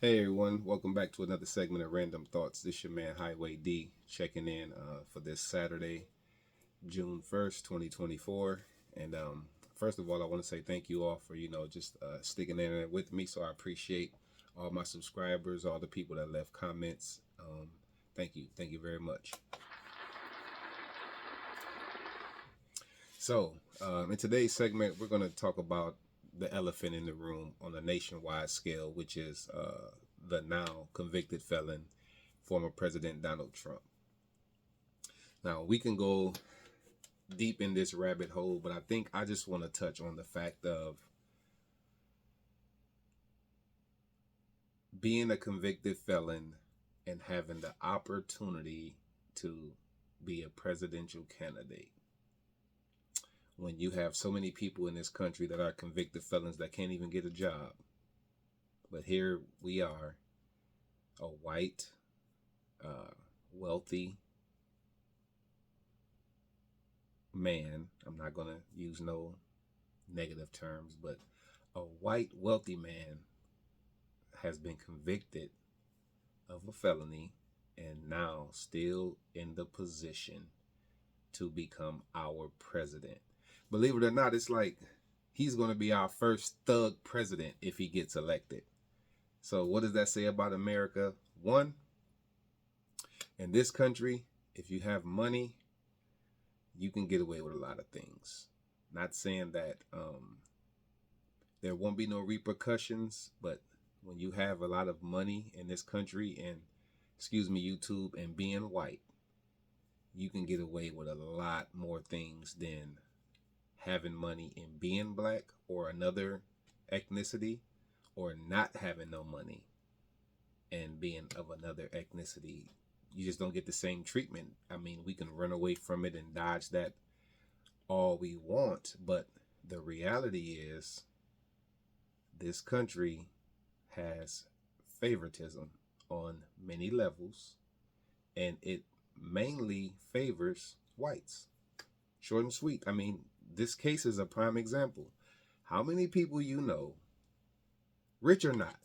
Hey everyone, welcome back to another segment of Random Thoughts. This your man Highway D checking in for this Saturday, June 1st, 2024. And first of all, I want to say thank you all for just sticking in there with me. So I appreciate all my subscribers, all the people that left comments. Thank you very much. So in today's segment, we're going to talk about the elephant in the room on a nationwide scale, which is the now convicted felon, former President Donald Trump. Now, we can go deep in this rabbit hole, but I think I just want to touch on the fact of being a convicted felon and having the opportunity to be a presidential candidate. When you have so many people in this country that are convicted felons that can't even get a job. But here we are, a white, wealthy man. I'm not going to use no negative terms, but a white, wealthy man has been convicted of a felony and now still in the position to become our president. Believe it or not, it's like he's going to be our first thug president if he gets elected. So what does that say about America? One, in this country, if you have money, you can get away with a lot of things. Not saying that there won't be no repercussions, but when you have a lot of money in this country and, YouTube, and being white, you can get away with a lot more things than having money and being black or another ethnicity, or not having no money and being of another ethnicity. You just don't get the same treatment. I mean, we can run away from it and dodge that all we want, but the reality is this country has favoritism on many levels, and it mainly favors whites. Short and sweet. I mean, this case is a prime example. How many people rich or not,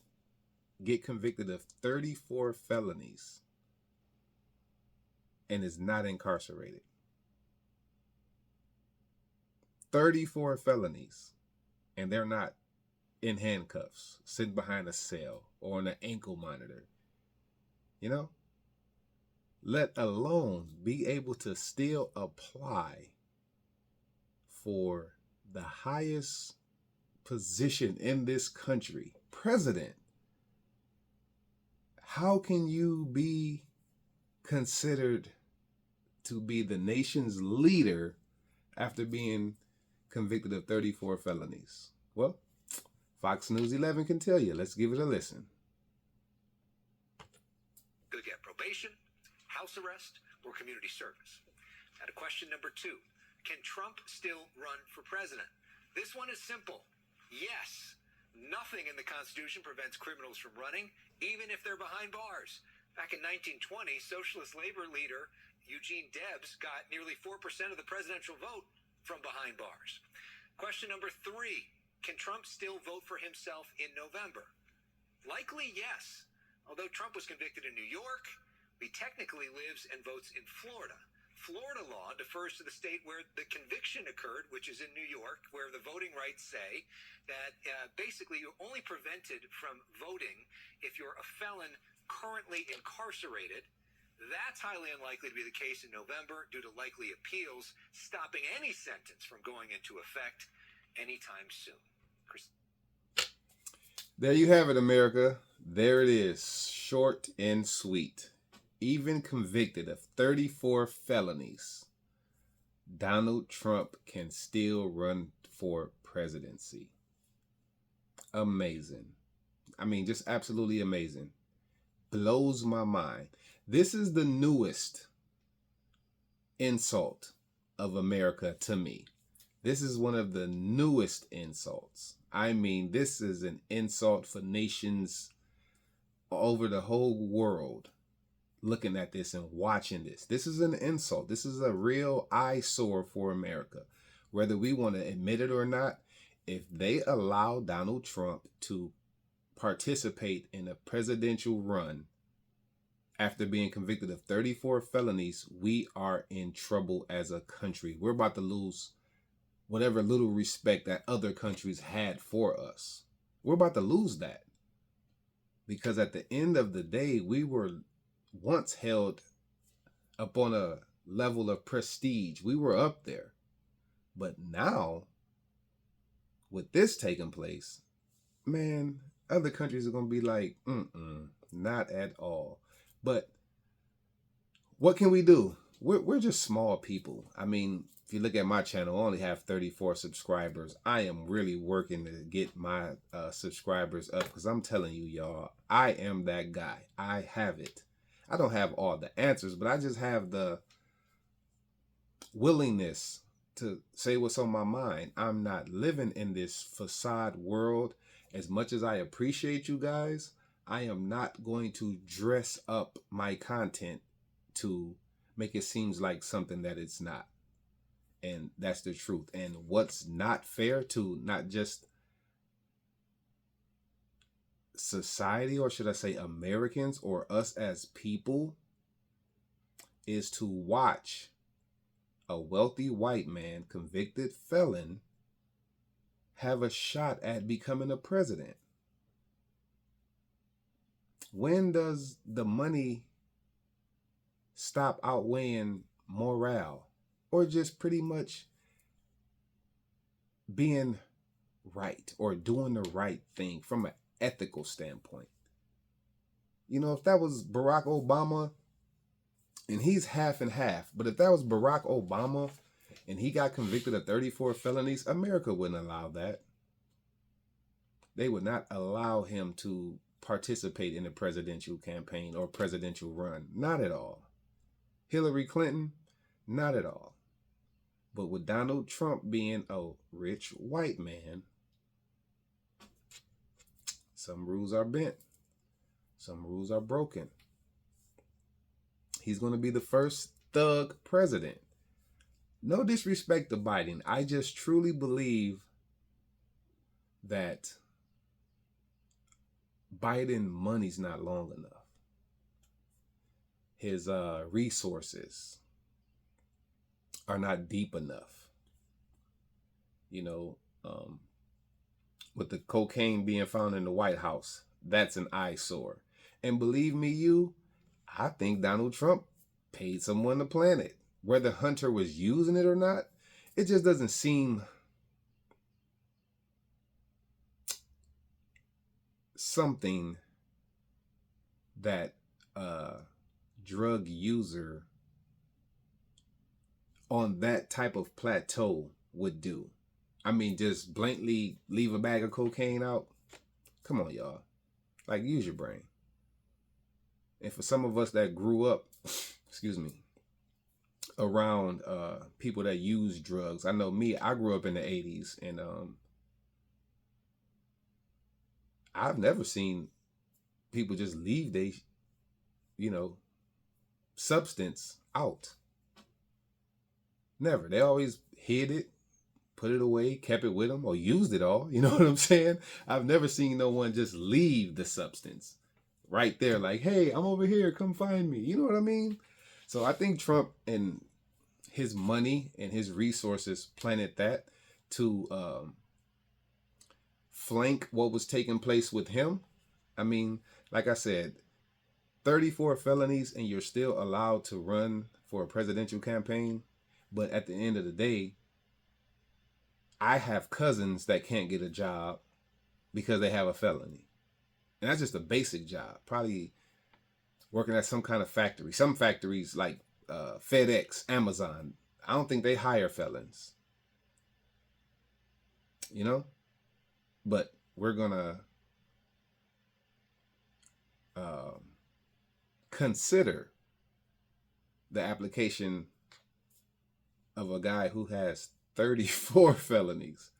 get convicted of 34 felonies and is not incarcerated? 34 felonies, and they're not in handcuffs, sitting behind a cell or on an ankle monitor. Let alone be able to still apply for the highest position in this country, president. How can you be considered to be the nation's leader after being convicted of 34 felonies? Well, Fox News 11 can tell you. Let's give it a listen. Could get probation, house arrest, or community service. Now to question number 2. Can Trump still run for president? This one is simple. Yes. Nothing in the Constitution prevents criminals from running, even if they're behind bars. Back in 1920, socialist labor leader Eugene Debs got nearly 4% of the presidential vote from behind bars. Question number 3. Can Trump still vote for himself in November? Likely yes. Although Trump was convicted in New York, he technically lives and votes in Florida. Florida law defers to the state where the conviction occurred, which is in New York, where the voting rights say that basically you're only prevented from voting if you're a felon currently incarcerated. That's highly unlikely to be the case in November due to likely appeals stopping any sentence from going into effect anytime soon. There you have it, America. There it is, short and sweet. Even convicted of 34 felonies, Donald Trump can still run for presidency. Amazing. I mean, just absolutely amazing. Blows my mind. This is the newest insult of America to me. This is one of the newest insults. I mean, this is an insult for nations over the whole world looking at this and watching this. This is an insult. This is a real eyesore for America. Whether we want to admit it or not, if they allow Donald Trump to participate in a presidential run after being convicted of 34 felonies, we are in trouble as a country. We're about to lose whatever little respect that other countries had for us. We're about to lose that. Because at the end of the day, we were once held up on a level of prestige. We were up there. But now, with this taking place, man, other countries are going to be like, not at all. But what can we do? We're just small people. I mean, if you look at my channel, I only have 34 subscribers. I am really working to get my subscribers up because I'm telling you, y'all, I am that guy. I have it. I don't have all the answers, but I just have the willingness to say what's on my mind. I'm not living in this facade world. As much as I appreciate you guys, I am not going to dress up my content to make it seem like something that it's not. And that's the truth. And what's not fair to not just society, or should I say Americans or us as people, is to watch a wealthy white man, convicted felon, have a shot at becoming a president. When does the money stop outweighing morale, or just pretty much being right or doing the right thing from an ethical standpoint? You know, if that was Barack Obama, and he's half and half, but if that was Barack Obama and he got convicted of 34 felonies, America wouldn't allow that. They would not allow him to participate in a presidential campaign or presidential run. Not at all. Hillary Clinton, not at all. But with Donald Trump being a rich white man, some rules are bent. Some rules are broken. He's going to be the first thug president. No disrespect to Biden. I just truly believe that Biden money's not long enough. His resources are not deep enough. You know, with the cocaine being found in the White House, that's an eyesore. And believe me, I think Donald Trump paid someone to plant it. Whether Hunter was using it or not, it just doesn't seem something that a drug user on that type of plateau would do. I mean, just blatantly leave a bag of cocaine out. Come on, y'all. Like, use your brain. And for some of us that grew up, around people that use drugs. I know me, I grew up in the 80s, and I've never seen people just leave they, substance out. Never. They always hid it, put it away, kept it with them, or used it all. You know what I'm saying? I've never seen no one just leave the substance right there, like, hey, I'm over here, come find me. You know what I mean? So I think Trump and his money and his resources planted that to flank what was taking place with him. I mean, like I said, 34 felonies and you're still allowed to run for a presidential campaign. But at the end of the day, I have cousins that can't get a job because they have a felony. And that's just a basic job. Probably working at some kind of factory. Some factories like FedEx, Amazon, I don't think they hire felons. But we're going to consider the application of a guy who has 34 felonies.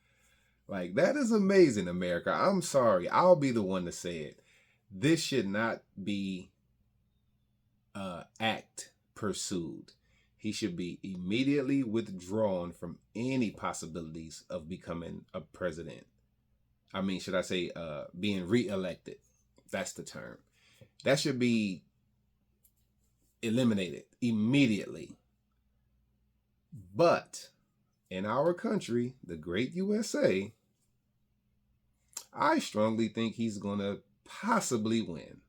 Like, that is amazing, America. I'm sorry. I'll be the one to say it. This should not be act pursued. He should be immediately withdrawn from any possibilities of becoming a president. I mean, should I say being reelected? That's the term. That should be eliminated immediately. But in our country, the great USA, I strongly think he's going to possibly win.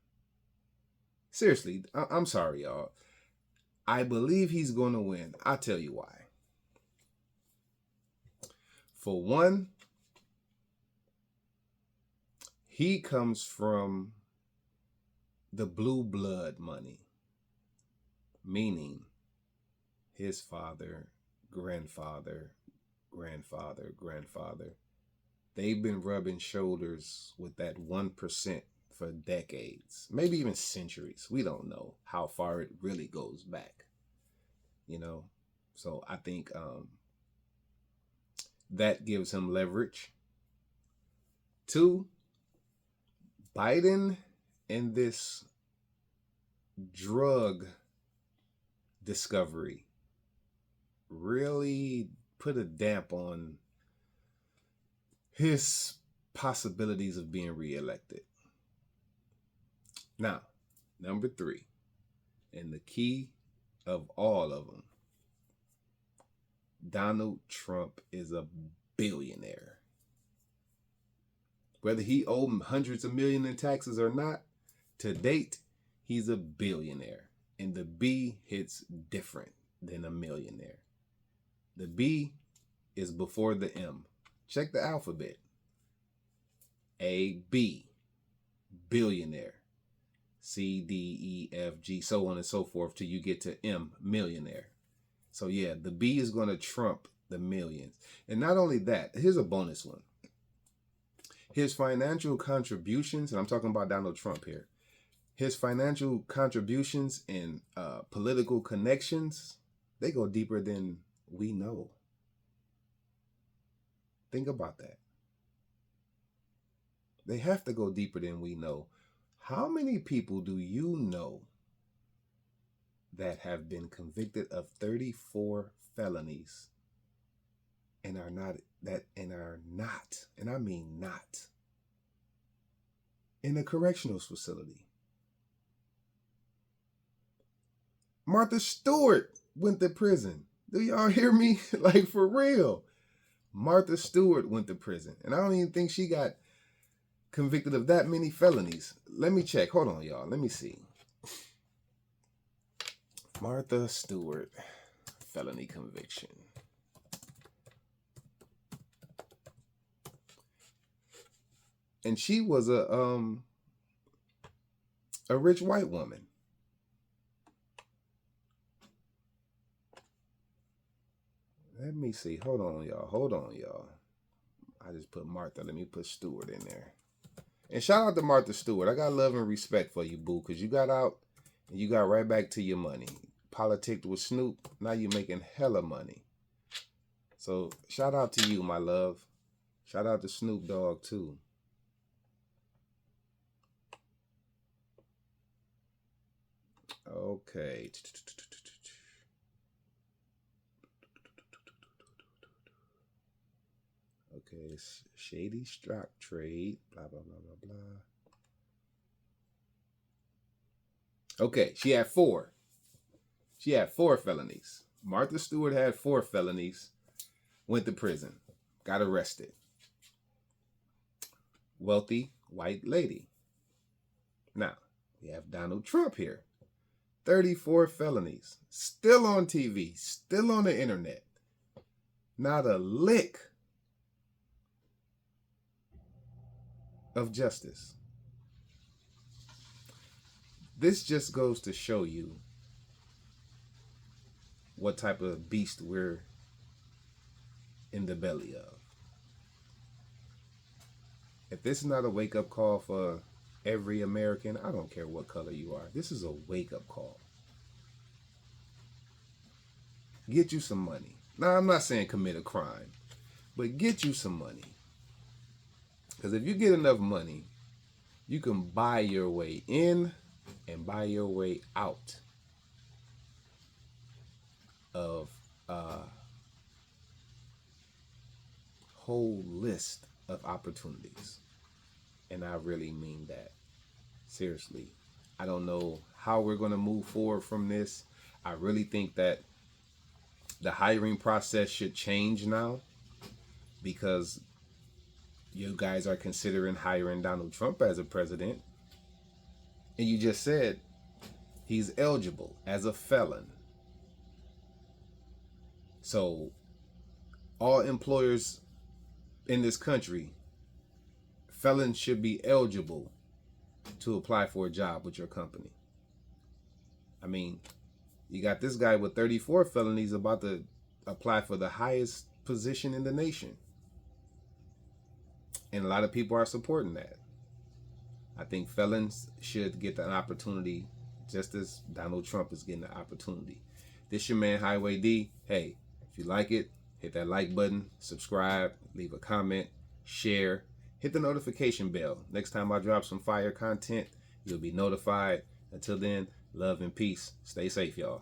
Seriously, I'm sorry, y'all. I believe he's going to win. I'll tell you why. For one, he comes from the blue blood money, meaning his father, grandfather, they've been rubbing shoulders with that 1% for decades, maybe even centuries. We don't know how far it really goes back, you know? So I think that gives him leverage. Two, Biden and this drug discovery really put a damp on his possibilities of being reelected. Now, number three, and the key of all of them, Donald Trump is a billionaire. Whether he owed hundreds of millions in taxes or not, to date, he's a billionaire. And the B hits different than a millionaire. The B is before the M. Check the alphabet. A, B, billionaire. C, D, E, F, G, so on and so forth till you get to M, millionaire. So yeah, the B is going to trump the millions. And not only that, here's a bonus one. His financial contributions, and I'm talking about Donald Trump here, his financial contributions and political connections, they go deeper than we know. Think about that. They have to go deeper than we know. How many people do you know that have been convicted of 34 felonies and are not, and I mean not, in a correctional facility? Martha Stewart went to prison. Do y'all hear me? Like, for real. Martha Stewart went to prison. And I don't even think she got convicted of that many felonies. Let me check. Hold on, y'all. Let me see. Martha Stewart, felony conviction. And she was a rich white woman. Let me see. Hold on, y'all. I just put Martha. Let me put Stewart in there. And shout out to Martha Stewart. I got love and respect for you, boo, because you got out and you got right back to your money. Politicked with Snoop. Now you're making hella money. So shout out to you, my love. Shout out to Snoop Dogg, too. Okay. Okay, it's shady stock trade, blah, blah, blah, blah, blah. Okay, she had 4. She had 4 felonies. Martha Stewart had 4 felonies, went to prison, got arrested. Wealthy white lady. Now, we have Donald Trump here. 34 felonies, still on TV, still on the internet. Not a lick of justice. This just goes to show you what type of beast we're in the belly of. If this is not a wake-up call for every American, I don't care what color you are, this is a wake-up call. Get you some money. Now, I'm not saying commit a crime, but get you some money. Because if you get enough money, you can buy your way in and buy your way out of a whole list of opportunities. And I really mean that. Seriously. I don't know how we're going to move forward from this. I really think that the hiring process should change now, because you guys are considering hiring Donald Trump as a president. And you just said he's eligible as a felon. So all employers in this country, felons should be eligible to apply for a job with your company. I mean, you got this guy with 34 felonies about to apply for the highest position in the nation. And a lot of people are supporting that. I think felons should get an opportunity just as Donald Trump is getting the opportunity. This your man, Highway D. Hey, if you like it, hit that like button, subscribe, leave a comment, share, hit the notification bell. Next time I drop some fire content, you'll be notified. Until then, love and peace. Stay safe, y'all.